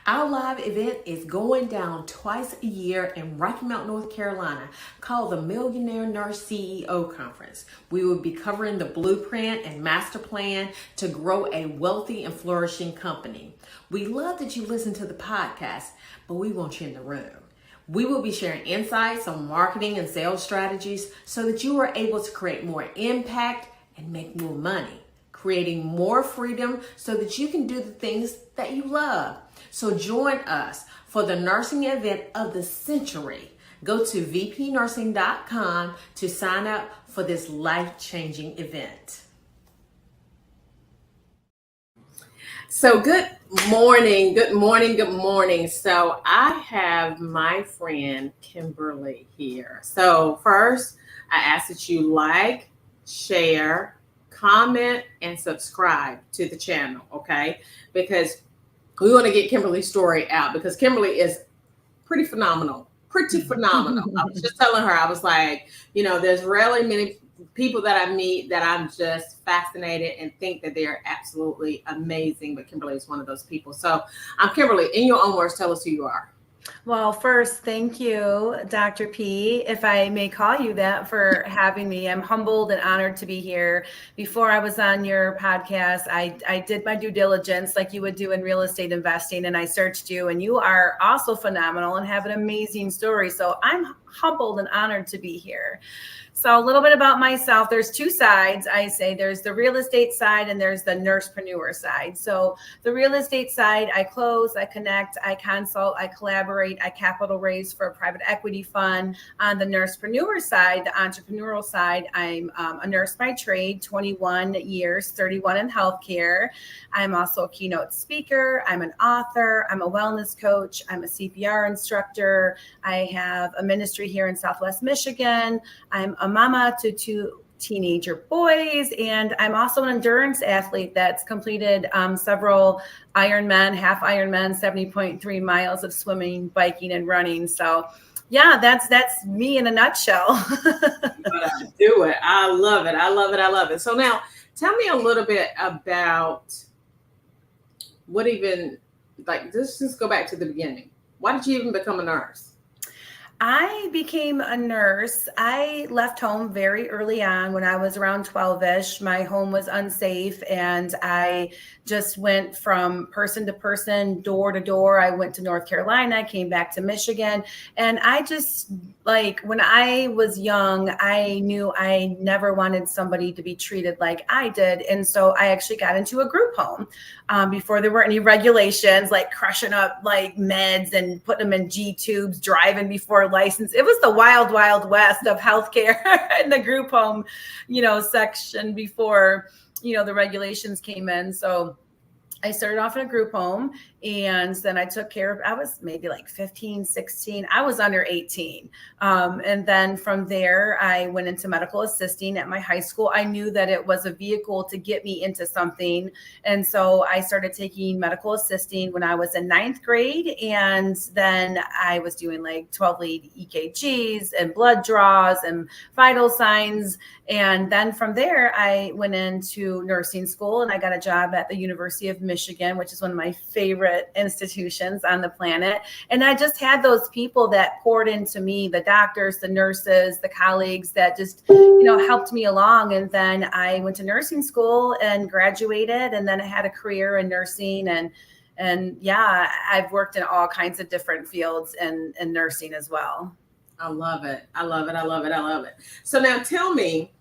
Our live event is going down twice a year in Rocky Mount, North Carolina, called the Millionaire Nurse CEO Conference. We will be covering the blueprint and master plan to grow a wealthy and flourishing company. We love that you listen to the podcast, but we want you in the room. We will be sharing insights on marketing and sales strategies so that you are able to create more impact and make more money, creating more freedom so that you can do the things that you love. So join us for the nursing event of the century. Go to vpnursing.com to sign up for this life-changing event. So good morning. So I have my friend Kimberly here. So first, I ask that you like, share, comment, and subscribe to the channel, okay? Because we want to get Kimberly's story out because Kimberly is pretty phenomenal. I was just telling her, I was like, there's rarely many people that I meet that I'm just fascinated and think that they are absolutely amazing. But Kimberly is one of those people. So Kimberly, in your own words, tell us who you are. Well, first, thank you, Dr. P, if I may call you that, for having me. I'm humbled and honored to be here. Before I was on your podcast, I did my due diligence like you would do in real estate investing, and I searched you, and you are also phenomenal and have an amazing story. So I'm humbled and honored to be here. So a little bit about myself. There's two sides. I say there's the real estate side and there's the nursepreneur side. So the real estate side, I close, I connect, I consult, I collaborate, I capital raise for a private equity fund. On the nursepreneur side, the entrepreneurial side, I'm a nurse by trade, 21 years, 31 in healthcare. I'm also a keynote speaker. I'm an author. I'm a wellness coach. I'm a CPR instructor. I have a ministry here in Southwest Michigan. I'm a mama to two teenager boys, and I'm also an endurance athlete that's completed several Ironman, half Ironman, 70.3 miles of swimming, biking, and running. So yeah, that's me in a nutshell. Do it. I love it. So now tell me a little bit about let's just go back to the beginning. Why did you even become a nurse? I became a nurse. I left home very early on when I was around 12-ish. My home was unsafe, and I just went from person to person, door to door. I went to North Carolina, came back to Michigan, and I just, when I was young, I knew I never wanted somebody to be treated like I did. And so I actually got into a group home before there were any regulations, like crushing up meds and putting them in G tubes, driving before license. It was the wild, wild west of healthcare in the group home, section before, the regulations came in. So I started off in a group home, and then I took care of, I was maybe 15, 16. I was under 18. And then from there, I went into medical assisting at my high school. I knew that it was a vehicle to get me into something. And so I started taking medical assisting when I was in 9th grade. And then I was doing 12 lead EKGs and blood draws and vital signs. And then from there, I went into nursing school, and I got a job at the University of Michigan, which is one of my favorite institutions on the planet. And I just had those people that poured into me, the doctors, the nurses, the colleagues that just, helped me along. And then I went to nursing school and graduated, and then I had a career in nursing. And yeah, I've worked in all kinds of different fields and nursing as well. I love it. So now tell me,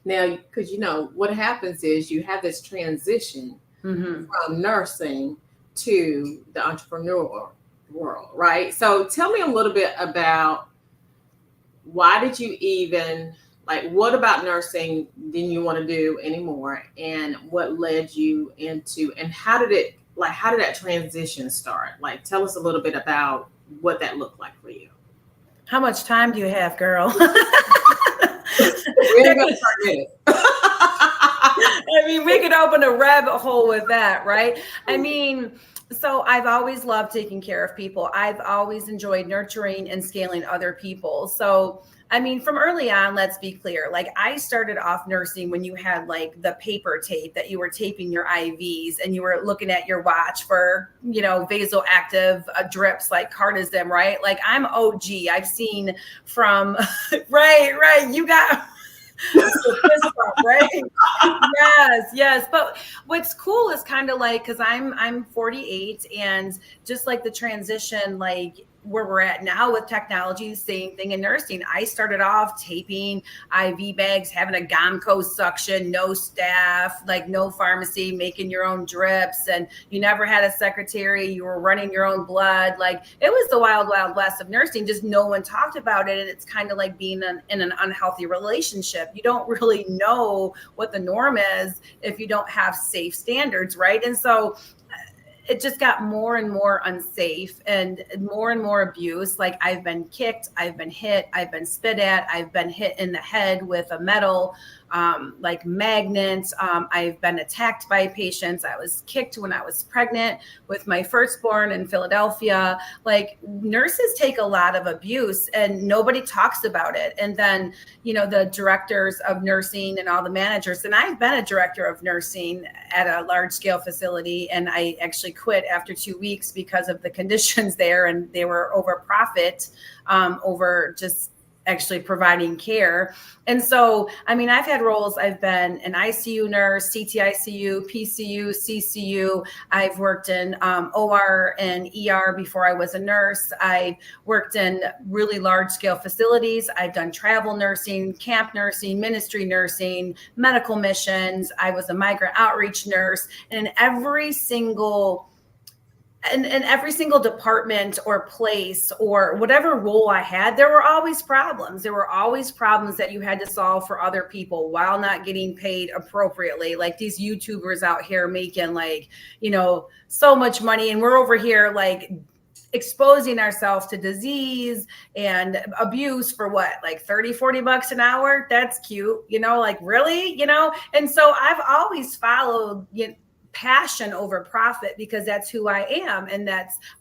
because what happens is you have this transition from nursing to the entrepreneurial world, right? So tell me a little bit about why did you even, what about nursing didn't you want to do anymore, and what led you into, and how did that transition start? Tell us a little bit about what that looked like for you. How much time do you have, girl? We're going to start this. I mean, we could open a rabbit hole with that, right? So I've always loved taking care of people. I've always enjoyed nurturing and scaling other people. So, I mean, from early on, let's be clear. Like I started off nursing when you had like the paper tape that you were taping your IVs and you were looking at your watch for, vasoactive drips like cardizem, right? Like I'm OG. I've seen from, right. You got right? Yes. But what's cool is kind of like, because I'm 48, and just like the transition, like where we're at now with technology, same thing in nursing. I started off taping IV bags, having a Gomco suction, no staff, like no pharmacy, making your own drips, and you never had a secretary. You were running your own blood. Like it was the wild, wild west of nursing. Just no one talked about it, and it's kind of like being in an unhealthy relationship. You don't really know what the norm is if you don't have safe standards, right? And so it just got more and more unsafe and more abuse. Like I've been kicked, I've been hit, I've been spit at, I've been hit in the head with a metal, like magnet. I've been attacked by patients. I was kicked when I was pregnant with my firstborn in Philadelphia. Like nurses take a lot of abuse and nobody talks about it. And then, the directors of nursing and all the managers, and I've been a director of nursing at a large scale facility, and I actually quit after 2 weeks because of the conditions there, and they were over profit, over just actually providing care. And so, I mean, I've had roles. I've been an ICU nurse, CTICU, PCU, CCU. I've worked in OR and ER before I was a nurse. I worked in really large scale facilities. I've done travel nursing, camp nursing, ministry nursing, medical missions. I was a migrant outreach nurse. And in every single department or place or whatever role I had, there were always problems. There were always problems that you had to solve for other people while not getting paid appropriately. Like these YouTubers out here making like, so much money. And we're over here like exposing ourselves to disease and abuse for what, like 30, 40 bucks an hour? That's cute. Like really, And so I've always followed, passion over profit because that's who I am, and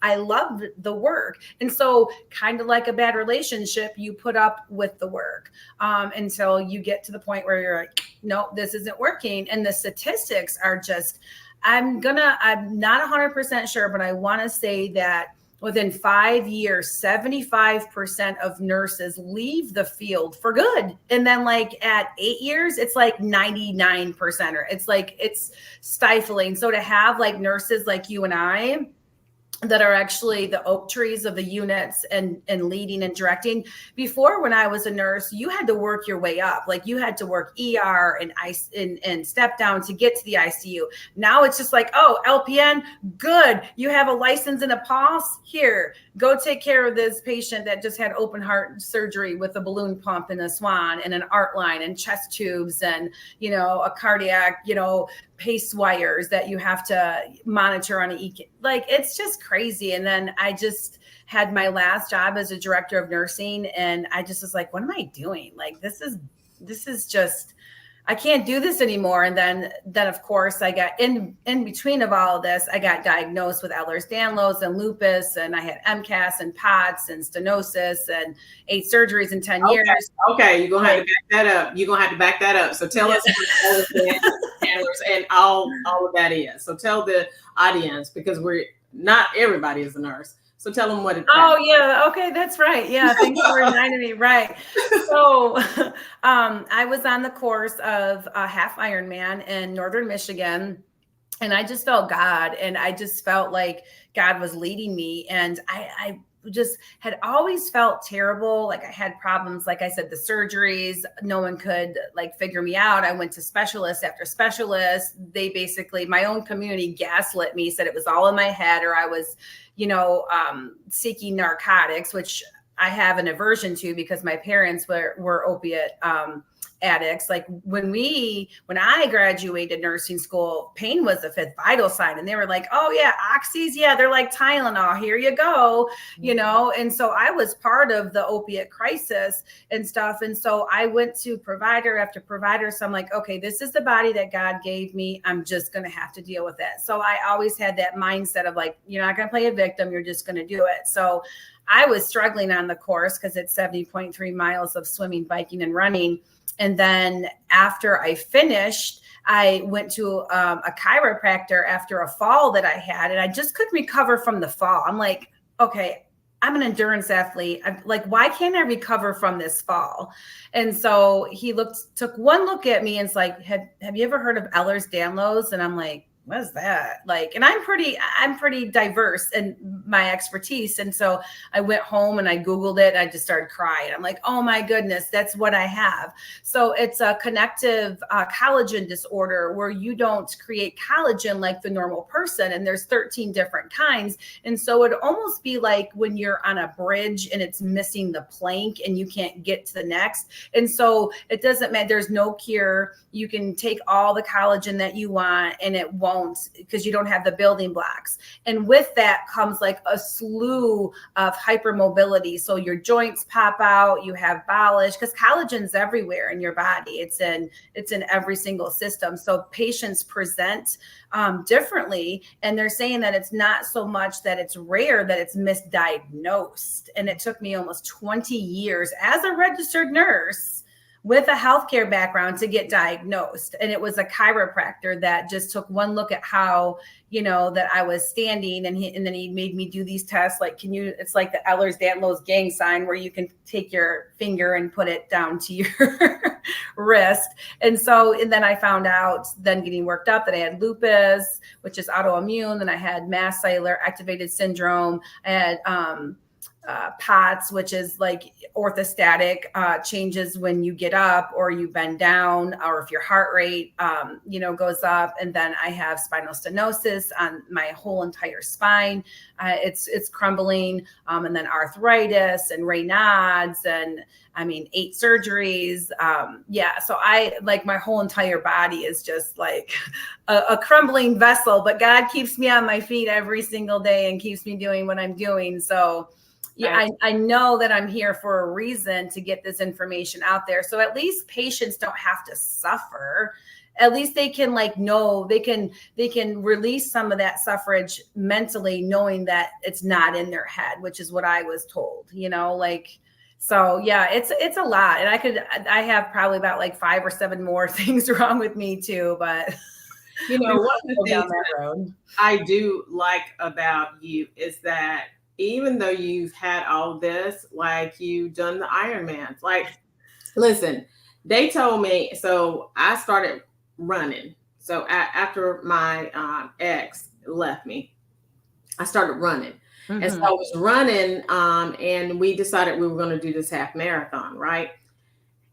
I love the work. And so kind of like a bad relationship, you put up with the work until you get to the point where you're like, no, this isn't working. And the statistics are just, I'm not 100% sure, but I want to say that within 5 years, 75% of nurses leave the field for good. And then like at 8 years, it's like 99%, or it's stifling. So to have like nurses like you and I that are actually the oak trees of the units and leading and directing. Before, when I was a nurse, you had to work your way up. Like you had to work ER and step down to get to the ICU. Now it's just like, oh, LPN, good. You have a license and a pulse? Here, go take care of this patient that just had open heart surgery with a balloon pump and a swan and an art line and chest tubes and, a cardiac, pace wires that you have to monitor on like, it's just crazy. And then I just had my last job as a director of nursing, and I just was like, what am I doing? Like, this is just, I can't do this anymore. And then of course I got in between of all of this, I got diagnosed with Ehlers Danlos and lupus, and I had MCAS and POTS and stenosis and 8 surgeries in 10 years. Okay. You're going to have to back that up. So tell us what Ehlers Danlos and all of that is. So tell the audience, because not everybody is a nurse. So tell them what it is. Oh, yeah. Okay. That's right. Yeah. Thanks for reminding me. Right. So I was on the course of a half Ironman in Northern Michigan, and I just felt God, and I just felt like God was leading me. And I just had always felt terrible. Like I had problems. Like I said, the surgeries, no one could like figure me out. I went to specialist after specialist. They basically, my own community gaslit me, said it was all in my head, or I was, seeking narcotics, which I have an aversion to because my parents were opiate addicts. Like when I graduated nursing school, pain was the fifth vital sign. And they were like, oh yeah, oxys. Yeah. They're like Tylenol, here you go, you know? And so I was part of the opiate crisis and stuff. And so I went to provider after provider. So I'm like, okay, this is the body that God gave me. I'm just going to have to deal with it. So I always had that mindset of like, you're not going to play a victim. You're just going to do it. So I was struggling on the course because it's 70.3 miles of swimming, biking, and running. And then after I finished, I went to a chiropractor after a fall that I had, and I just couldn't recover from the fall. I'm like, okay, I'm an endurance athlete. I'm like, why can't I recover from this fall? And so he took one look at me and it's like, have you ever heard of Ehlers Danlos? And I'm like, what is that? Like, and I'm pretty diverse in my expertise. And so I went home and I Googled it and I just started crying. I'm like, oh my goodness, that's what I have. So it's a connective collagen disorder where you don't create collagen like the normal person. And there's 13 different kinds. And so it'd almost be like when you're on a bridge and it's missing the plank and you can't get to the next. And so it doesn't matter. There's no cure. You can take all the collagen that you want and it won't, because you don't have the building blocks. And with that comes like a slew of hypermobility. So your joints pop out, you have bowlish, because collagen's everywhere in your body. It's in every single system. So patients present differently. And they're saying that it's not so much that it's rare, that it's misdiagnosed. And it took me almost 20 years as a registered nurse with a healthcare background to get diagnosed. And it was a chiropractor that just took one look at how, that I was standing, and then he made me do these tests. Like, it's like the Ehlers Danlos gang sign where you can take your finger and put it down to your wrist. And then I found out, then getting worked up, that I had lupus, which is autoimmune. Then I had mast cellular activated syndrome. I had, POTS, which is like orthostatic changes when you get up or you bend down, or if your heart rate, goes up. And then I have spinal stenosis on my whole entire spine. It's crumbling. And then arthritis and Raynaud's and 8 surgeries. So I like my whole entire body is just like a crumbling vessel, but God keeps me on my feet every single day and keeps me doing what I'm doing. So yeah, I know that I'm here for a reason to get this information out there. So at least patients don't have to suffer. At least they can know they can release some of that suffrage mentally, knowing that it's not in their head, which is what I was told, So yeah, it's a lot. And I have probably about 5 or 7 more things wrong with me too, but one of the things that I do like about you is that even though you've had all this, you've done the Ironmans, listen, they told me, so I started running. So after my ex left me, I started running. Mm-hmm. And so I was running and we decided we were going to do this half marathon, right?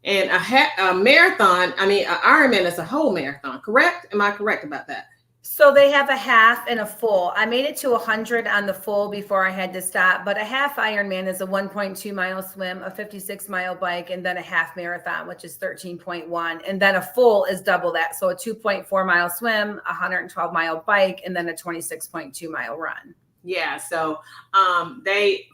And a marathon, an Ironman is a whole marathon, correct? Am I correct about that? So they have a half and a full. I made it to 100 on the full before I had to stop, but a half Ironman is a 1.2 mile swim, a 56 mile bike, and then a half marathon, which is 13.1. And then a full is double that. So a 2.4 mile swim, a 112 mile bike, and then a 26.2 mile run. Yeah. So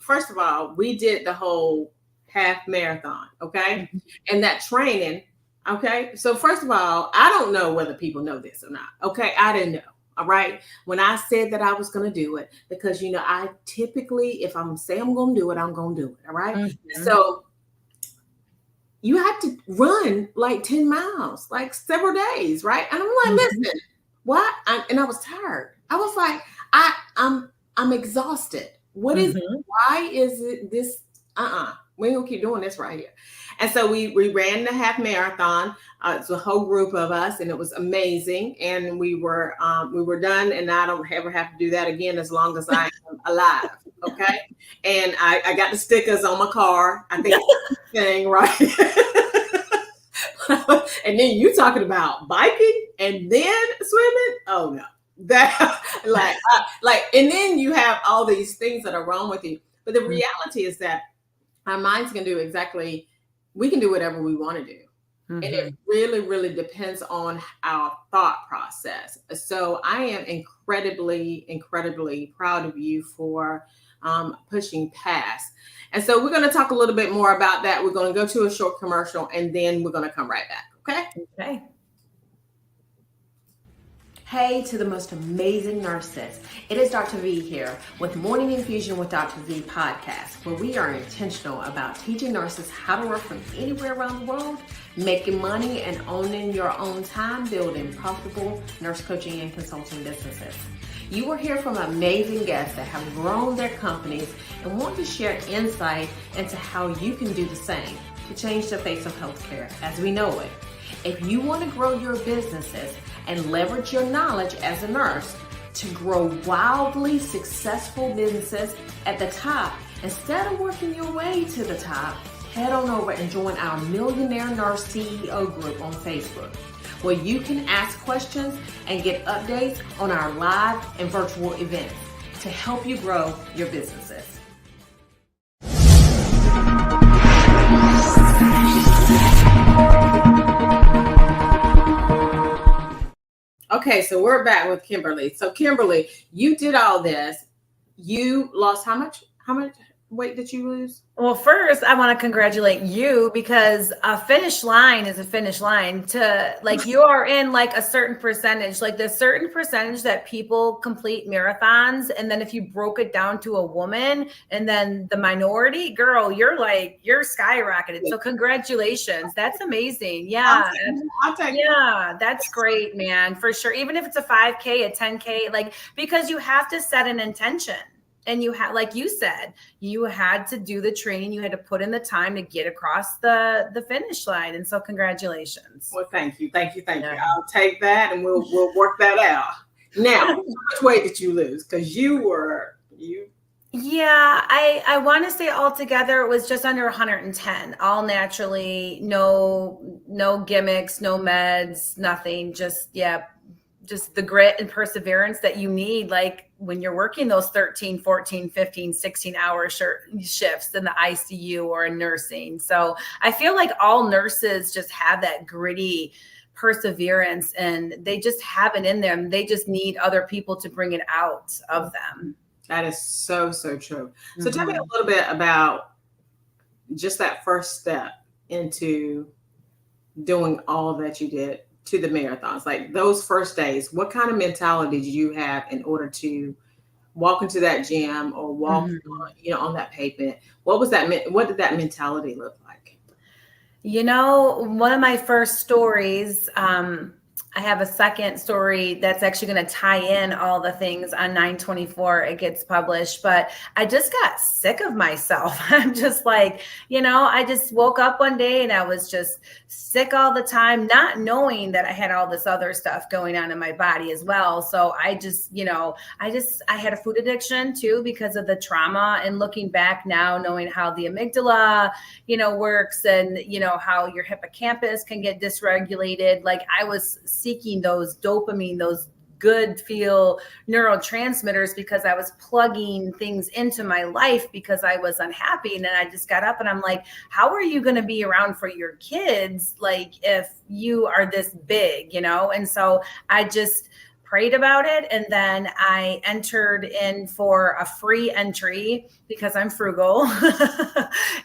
first of all, we did the whole half marathon. Okay. And that training. Okay. So first of all, I don't know whether people know this or not. Okay. I didn't know. All right. When I said that I was going to do it, because, I typically, if I'm going to do it, I'm going to do it. All right. Mm-hmm. So you have to run 10 miles, several days. Right. And I'm like, mm-hmm. Listen, what? And I was tired. I was like, I'm exhausted. What is, why is it this? We ain't gonna keep doing this right here. And so we ran the half marathon. It's a whole group of us, and it was amazing. And we were done. And I don't ever have to do that again as long as I am alive. Okay. And I got the stickers on my car. I think that's the thing, right? And then you talking about biking and then swimming? Oh no, that and then you have all these things that are wrong with you. But the reality is that our minds can do exactly, we can do whatever we want to do. And it really, really depends on our thought process. So I am incredibly, incredibly proud of you for pushing past. And so we're going to talk a little bit more about that. We're going to go to a short commercial and then we're going to come right back. Okay? Okay. Hey to the most amazing nurses. It is Dr. V here with Morning Infusion with Dr. V podcast, where we are intentional about teaching nurses how to work from anywhere around the world, making money and owning your own time, building profitable nurse coaching and consulting businesses. You will hear from amazing guests that have grown their companies and want to share insight into how you can do the same to change the face of healthcare as we know it. If you want to grow your businesses and leverage your knowledge as a nurse to grow wildly successful businesses at the top, instead of working your way to the top, head on over and join our Millionaire Nurse CEO group on Facebook, where you can ask questions and get updates on our live and virtual events to help you grow your businesses. Okay, so we're back with Kimberly. So Kimberly, you did all this. You lost how much weight did you lose? Well, first, I want to congratulate you because a finish line is a finish line. To like, you are in like a certain percentage, like the certain percentage that people complete marathons. And then if you broke it down to a woman and then the minority, girl, you're skyrocketed. So congratulations. That's amazing. Yeah. I'll take Yeah, that's great, man, for sure. Even if it's a 5K, a 10K, like, because you have to set an intention. And you had, like you said, you had to do the training. You had to put in the time to get across the finish line. And so congratulations. Well, thank you. I'll take that and we'll work that out. Now, how much weight did you lose? Because you. Yeah, I want to say altogether it was just under 110, all naturally, no gimmicks, no meds, nothing. Just the grit and perseverance that you need, like when you're working those 13, 14, 15, 16-hour shifts in the ICU or in nursing. So I feel like all nurses just have that gritty perseverance and they just have it in them. They just need other people to bring it out of them. That is so, so true. So tell me a little bit about just that first step into doing all that you did to the marathons, like those first days. What kind of mentality did you have in order to walk into that gym or walk on that pavement? What did that mentality look like? One of my first stories, I have a second story that's actually going to tie in all the things on 9/24. It gets published, but I just got sick of myself. I'm just like, I just woke up one day and I was just sick all the time, not knowing that I had all this other stuff going on in my body as well. So I had a food addiction too because of the trauma, and looking back now, knowing how the amygdala, works, and how your hippocampus can get dysregulated. Like I was seeking those dopamine, those good feel neurotransmitters because I was plugging things into my life because I was unhappy. And then I just got up and I'm like, how are you going to be around for your kids? Like if you are this big, And so I just prayed about it. And then I entered in for a free entry because I'm frugal.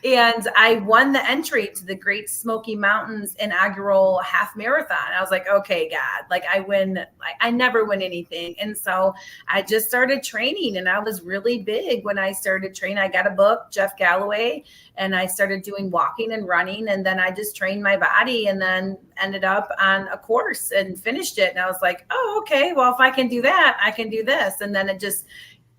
And I won the entry to the Great Smoky Mountains inaugural half marathon. I was like, okay, God, like I never win anything. And so I just started training, and I was really big when I started training. I got a book, Jeff Galloway, and I started doing walking and running. And then I just trained my body and then ended up on a course and finished it. And I was like, oh, okay, well, if I can do that, I can do this. And then it just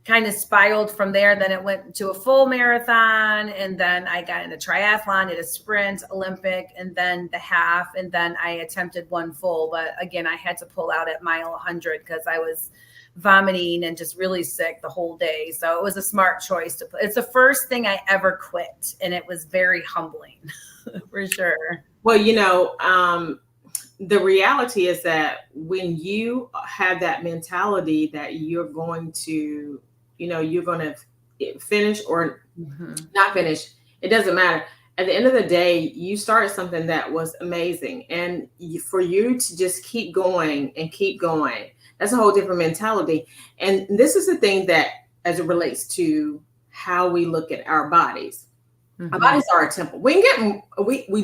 kind of spiraled from there. Then it went to a full marathon, and then I got into triathlon, did a sprint, Olympic, and then the half, and then I attempted one full. But again, I had to pull out at mile 100 because I was vomiting and just really sick the whole day. So it was a smart choice to put. It's the first thing I ever quit, and it was very humbling for sure. Well, the reality is that when you have that mentality that you're going to, you're going to finish or not finish, It doesn't matter. At the end of the day, you started something that was amazing. And for you to just keep going and keep going, that's a whole different mentality. And this is the thing that, as it relates to how we look at our bodies, our bodies are a temple. We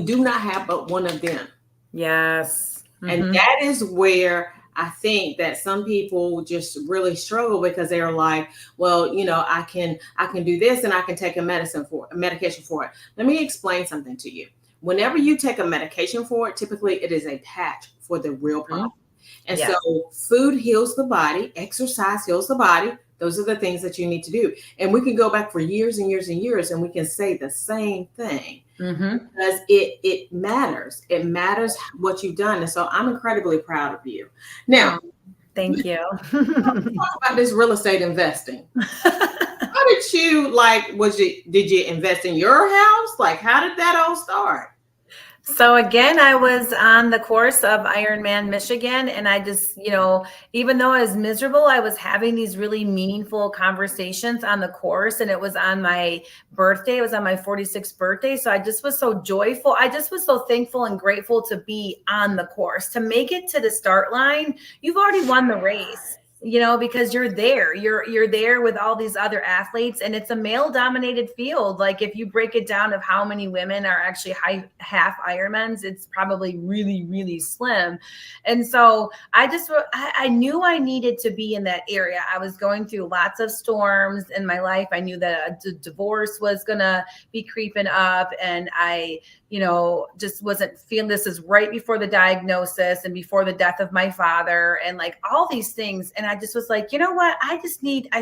do not have but one of them. Yes. And that is where I think that some people just really struggle, because they're like, well, I can do this, and I can take a medication for it. Let me explain something to you. Whenever you take a medication for it, typically it is a patch for the real problem. And so food heals the body, exercise heals the body. Those are the things that you need to do. And we can go back for years and years and years, and we can say the same thing, because it matters. It matters what you've done. And so I'm incredibly proud of you. Now, thank you. Talk about this real estate investing. How did you did you invest in your house? Like, how did that all start? So again, I was on the course of Ironman Michigan, and I just, even though I was miserable, I was having these really meaningful conversations on the course, and it was on my birthday. It was on my 46th birthday. So I just was so joyful. I just was so thankful and grateful to be on the course, to make it to the start line. You've already won the race. Because you're there, you're there with all these other athletes, and it's a male dominated field. Like, if you break it down of how many women are actually half Ironmans, it's probably really, really slim. And so I knew I needed to be in that area. I was going through lots of storms in my life. I knew that a divorce was going to be creeping up, and I just wasn't feeling. This is right before the diagnosis and before the death of my father, and like all these things. And I just was like, you know what? I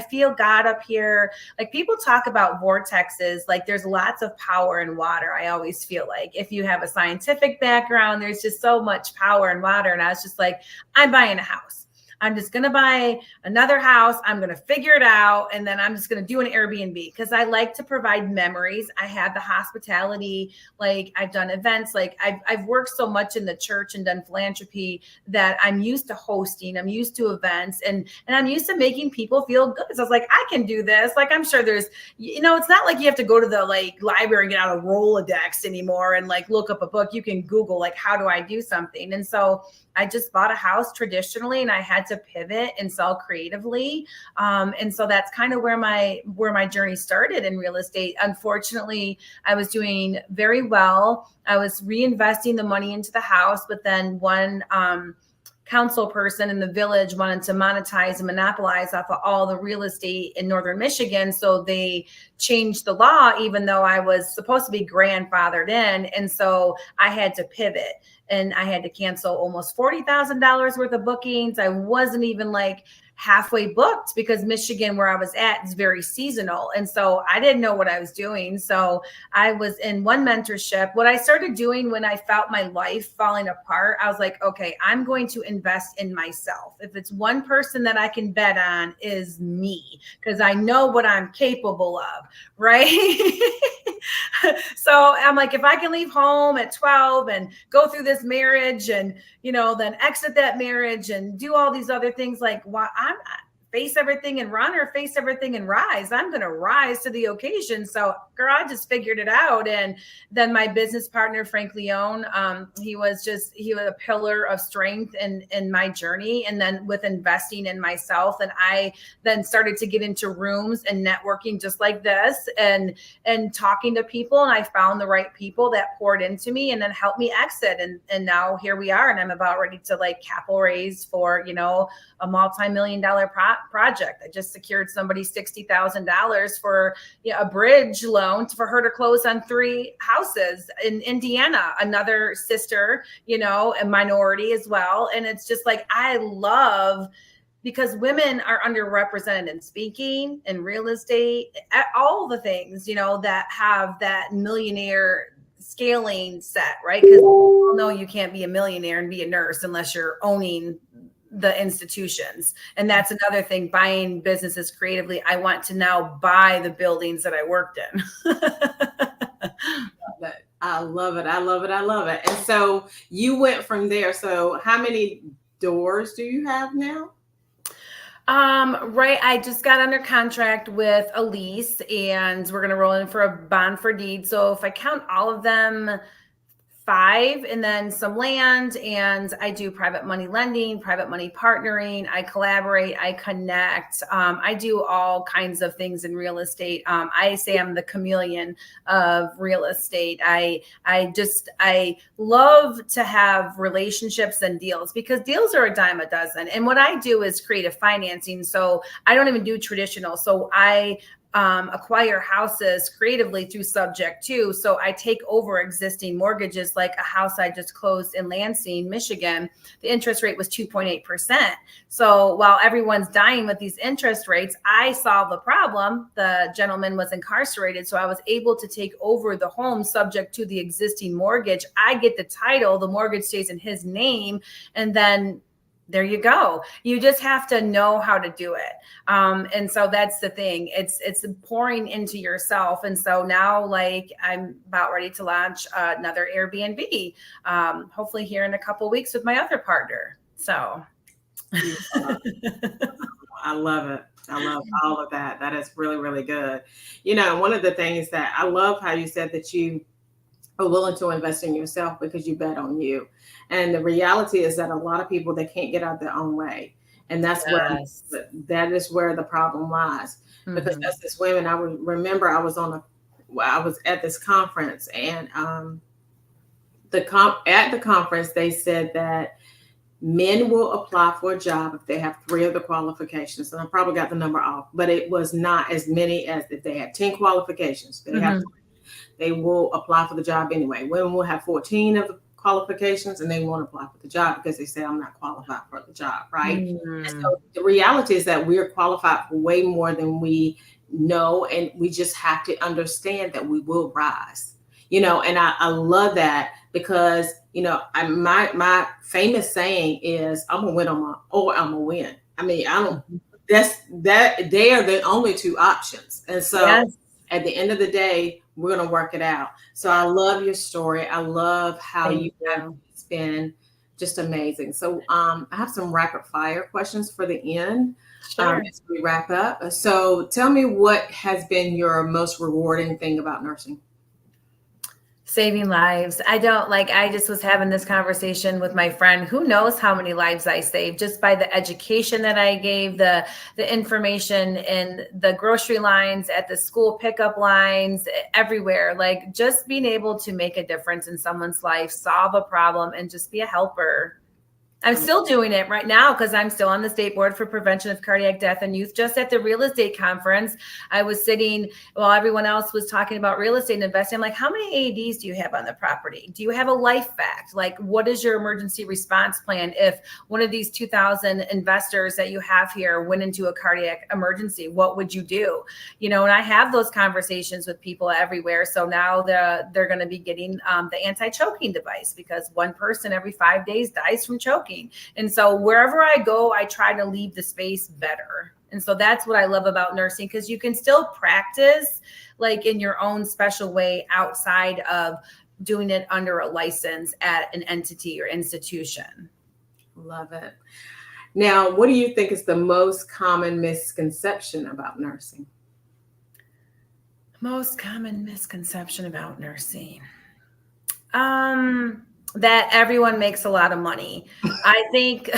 feel God up here. Like, people talk about vortexes, like there's lots of power in water. I always feel like, if you have a scientific background, there's just so much power in water. And I was just like, I'm buying a house. I'm just going to buy another house. I'm going to figure it out. And then I'm just going to do an Airbnb, because I like to provide memories. I have the hospitality. Like, I've done events. Like, I've worked so much in the church and done philanthropy that I'm used to hosting. I'm used to events, and I'm used to making people feel good. So I was like, I can do this. Like, I'm sure there's, it's not like you have to go to the library and get out a Rolodex anymore and look up a book. You can Google, how do I do something? And so I just bought a house traditionally, and I had to pivot and sell creatively. And so that's kind of where my journey started in real estate. Unfortunately, I was doing very well. I was reinvesting the money into the house, but then one council person in the village wanted to monetize and monopolize off of all the real estate in northern Michigan. So they changed the law, even though I was supposed to be grandfathered in. And so I had to pivot, and I had to cancel almost $40,000 worth of bookings. I wasn't even halfway booked, because Michigan, where I was at, is very seasonal. And so I didn't know what I was doing. So I was in one mentorship. What I started doing when I felt my life falling apart, I was like, okay, I'm going to invest in myself. If it's one person that I can bet on, is me, because I know what I'm capable of, right? So I'm like, if I can leave home at 12 and go through this marriage, and then exit that marriage and do all these other things, why I'm face everything and run, or face everything and rise. I'm going to rise to the occasion. So, girl, I just figured it out. And then my business partner, Frank Leone, he was a pillar of strength in my journey. And then with investing in myself, and I then started to get into rooms and networking just like this, and talking to people. And I found the right people that poured into me and then helped me exit. And now here we are. And I'm about ready to capital raise for, a multi-million-dollar project. I just secured somebody $60,000 for a bridge loan for her to close on 3 houses in Indiana, another sister, a minority as well. And it's just I love, because women are underrepresented in speaking, in real estate, all the things, that have that millionaire scaling set, right? Because no, you can't be a millionaire and be a nurse unless you're owning the institutions. And that's another thing, buying businesses creatively. I want to now buy the buildings that I worked in. I love it. I love it. I love it. And so you went from there. So how many doors do you have now? Right. I just got under contract with a lease and we're going to roll in for a bond for deed. So if I count all of them, 5, and then some land, and I do private money lending, private money partnering. I collaborate, I connect. I do all kinds of things in real estate. I say I'm the chameleon of real estate. I love to have relationships and deals because deals are a dime a dozen. And what I do is creative financing. So I don't even do traditional. So I acquire houses creatively through subject to. So I take over existing mortgages, like a house I just closed in Lansing, Michigan. The interest rate was 2.8%. So while everyone's dying with these interest rates, I solved the problem. The gentleman was incarcerated. So I was able to take over the home subject to the existing mortgage. I get the title, the mortgage stays in his name, and then there you go. You just have to know how to do it. And so that's the thing. It's pouring into yourself. And so now, like, I'm about ready to launch another Airbnb, hopefully here in a couple of weeks with my other partner. So I love it. I love all of that. That is really, really good. One of the things that I love how you said that you are willing to invest in yourself because you bet on you. And the reality is that a lot of people, they can't get out their own way. And that's that is where the problem lies. Because as this women, I remember I was at this conference, and at the conference, they said that men will apply for a job if they have 3 of the qualifications. And I probably got the number off, but it was not as many as if they had 10 qualifications. They will apply for the job anyway. Women will have 14 of the qualifications and they won't apply for the job because they say, I'm not qualified for the job, right? And so the reality is that we're qualified for way more than we know, and we just have to understand that we will rise, and I love that because, my famous saying is, I'm gonna win I'm gonna win. I mean, that they are the only 2 options. And so at the end of the day, we're going to work it out. So I love your story. I love how it's been just amazing. So I have some rapid fire questions for the end as we wrap up. So tell me, what has been your most rewarding thing about nursing? Saving lives. I just was having this conversation with my friend. Who knows how many lives I saved just by the education that I gave, the information in the grocery lines, at the school pickup lines, everywhere. Like, just being able to make a difference in someone's life, solve a problem, and just be a helper. I'm still doing it right now because I'm still on the state board for prevention of cardiac death in youth. Just at the real estate conference, I was sitting while everyone else was talking about real estate and investing. I'm like, how many AEDs do you have on the property? Do you have a life fact? Like, what is your emergency response plan if one of these 2,000 investors that you have here went into a cardiac emergency? What would you do? And I have those conversations with people everywhere. So now they're going to be getting the anti-choking device because one person every 5 days dies from choking. And so wherever I go, I try to leave the space better. And so that's what I love about nursing, because you can still practice like in your own special way outside of doing it under a license at an entity or institution. Love it. Now, what do you think is the most common misconception about nursing? Most common misconception about nursing. That everyone makes a lot of money. I think,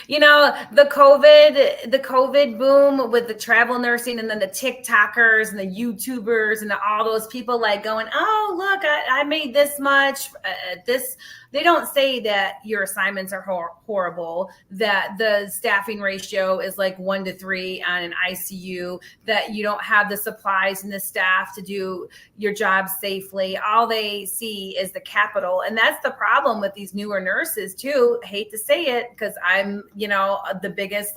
the COVID boom with the travel nursing, and then the TikTokers and the YouTubers and all those people like going, oh, look, I made this much. They don't say that your assignments are horrible, that the staffing ratio is like 1 to 3 on an ICU, that you don't have the supplies and the staff to do your job safely. All they see is the capital. And that's the problem with these newer nurses too. I hate to say it because I'm, the biggest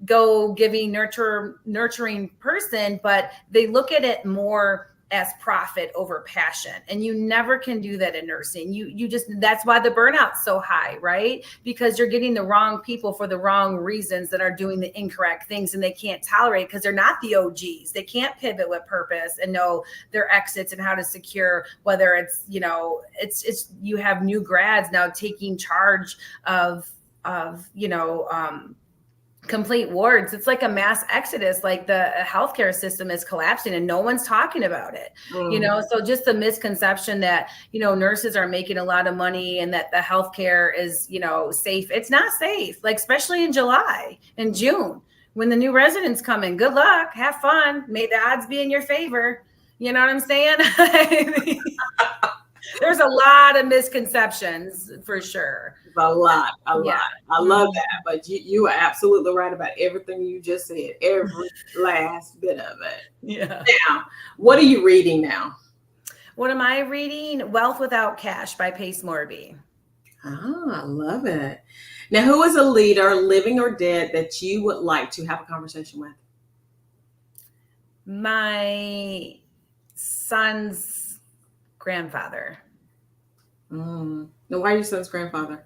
go giving nurturing person, but they look at it more as profit over passion. And you never can do that in nursing. You just, that's why the burnout's so high, right? Because you're getting the wrong people for the wrong reasons that are doing the incorrect things, and they can't tolerate because they're not the OGs. They can't pivot with purpose and know their exits and how to secure, whether it's, it's you have new grads now taking charge of complete wards. It's like a mass exodus, like the healthcare system is collapsing and no one's talking about it. So just the misconception that, nurses are making a lot of money and that the healthcare is, safe. It's not safe, like especially in July and June when the new residents come in. Good luck, have fun, may the odds be in your favor. You know what I'm saying? There's a lot of misconceptions for sure. A lot. I love that. But you are absolutely right about everything you just said, every last bit of it. Yeah. Now, what are you reading now? What am I reading? Wealth Without Cash by Pace Morby. Oh, I love it. Now, who is a leader, living or dead, that you would like to have a conversation with? My son's grandfather. Now, why your son's grandfather?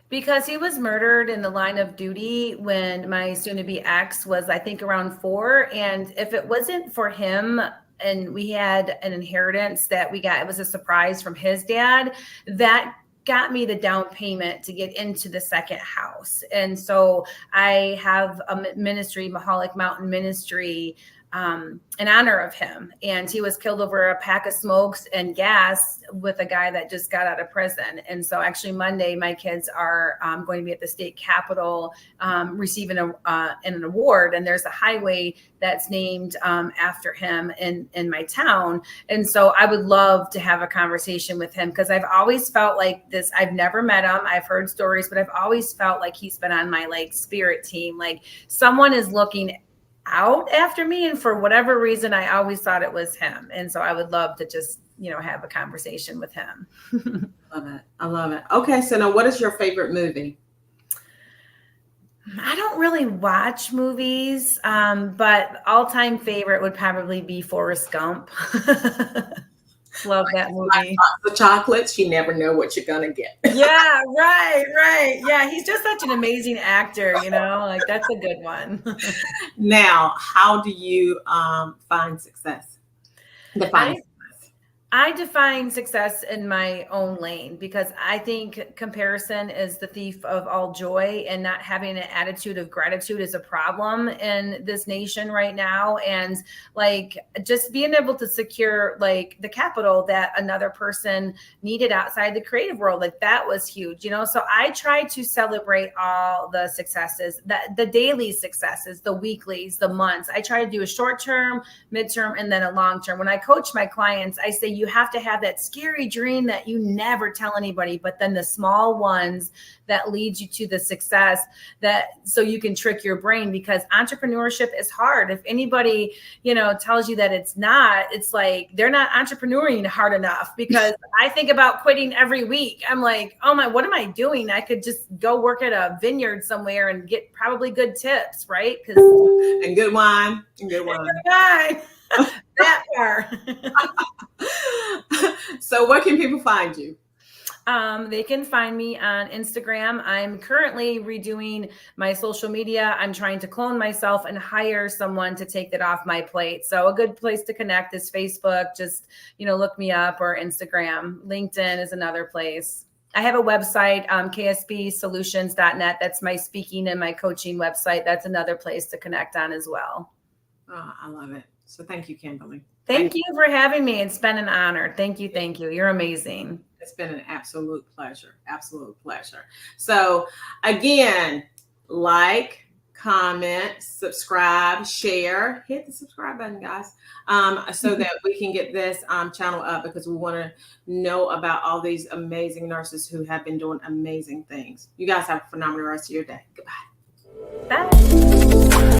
Because he was murdered in the line of duty when my soon-to-be ex was, I think, around 4. And if it wasn't for him, and we had an inheritance that we got, it was a surprise from his dad, that got me the down payment to get into the second house. And so I have a ministry, Mihalik Mountain Ministry, in honor of him. And he was killed over a pack of smokes and gas with a guy that just got out of prison. And so actually Monday, my kids are going to be at the state capitol receiving an award. And there's a highway that's named after him in my town. And so I would love to have a conversation with him because I've always felt like this. I've never met him. I've heard stories, but I've always felt like he's been on my spirit team. Like someone is looking out after me, and for whatever reason I always thought it was him. And so I would love to just have a conversation with him. I love it. Okay, so now what is your favorite movie? I don't really watch movies, but all-time favorite would probably be Forrest Gump. Love that movie. The chocolates, you never know what you're gonna get. Yeah, right. Yeah, he's just such an amazing actor, that's a good one. Now, how do you find success? I define success in my own lane because I think comparison is the thief of all joy, and not having an attitude of gratitude is a problem in this nation right now. And just being able to secure the capital that another person needed outside the creative world, that was huge, So I try to celebrate all the successes, the daily successes, the weeklies, the months. I try to do a short term, midterm, and then a long term. When I coach my clients, I say, you have to have that scary dream that you never tell anybody, but then the small ones that leads you to the success, so you can trick your brain, because entrepreneurship is hard. If anybody, tells you that it's not, it's like they're not entrepreneuring hard enough, because I think about quitting every week. I'm like, oh my, what am I doing? I could just go work at a vineyard somewhere and get probably good tips, right? And good wine. That part. So where can people find you? They can find me on Instagram. I'm currently redoing my social media. I'm trying to clone myself and hire someone to take that off my plate. So a good place to connect is Facebook. Just, look me up, or Instagram. LinkedIn is another place. I have a website, ksbsolutions.net. That's my speaking and my coaching website. That's another place to connect on as well. Oh, I love it. So thank you, Kimberly. Thank you for having me. It's been an honor. Thank you. You're amazing. It's been an absolute pleasure. Absolute pleasure. So again, comment, subscribe, share, hit the subscribe button, guys, so that we can get this channel up, because we want to know about all these amazing nurses who have been doing amazing things. You guys have a phenomenal rest of your day. Goodbye. Bye.